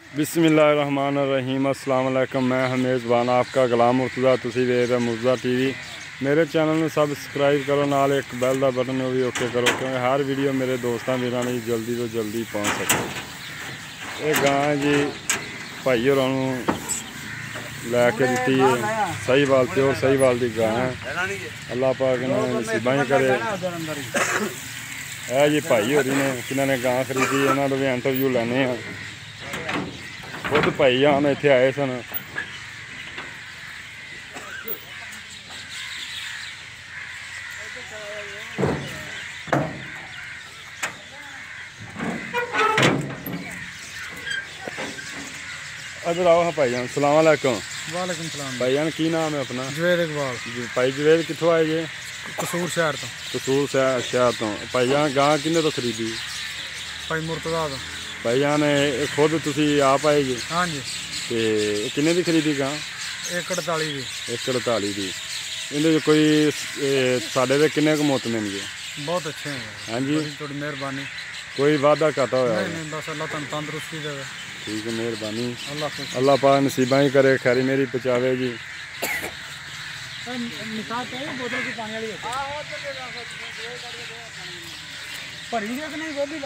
बिस्मिल्लाहिर्रहमानिर्रहीम अस्सलाम वालेकुम। मैं मेज़बान आपका गुलाम मुर्तज़ा, तुसी वेख रहे मुर्तज़ा टीवी। मेरे चैनल में सबसक्राइब करो, नाल एक बैल का बटन भी ओके करो क्योंकि हर वीडियो मेरे दोस्तों वीरों ने जल्दी तो जल्दी पहुँच सके। ये गां जी भाई होरां नूं लैके दी है साहीवाल, प्योर साहीवाल की गां है। अल्लाह पाक इन्हां नसीबां करे। है जी भाई होरी ने जिन्होंने गां खरीदी, इन्हों का भी इंटरव्यू लैने। खुद भाई आन इत्थे आए सन। अदर आओ हाँ भाई जान, सलाम वालेकुम। वालेकुम सलाम। भाई जान की नाम है अपना? जवेद इकबाल। भाई जवेद कितों आए जे? कसूर शहर तो। कसूर शहर तो। भाई जान गां किन्ने तो खरीदी? भाई मुर्तज़ा तो। भाई जान खुद तुसी आप आए जे? हाँ जी। ते किन्ने दी खरीदी गां? 148 दी। 148 दी। इहदे कोई साढ़े दे किन्ने क मुत मिलगे? बहुत अच्छे हैं। हाँ जी, थोड़ी मेहरबानी। कोई वादा घाटा होया? नहीं बस अल्लाह तुहानू तंदुरुस्ती देवे। ठीक है, मेहरबानी। अल्लाह पाक नसीबां ही करे, खैरी मेरी पहुँचावे जी। भरी नहीं गोभी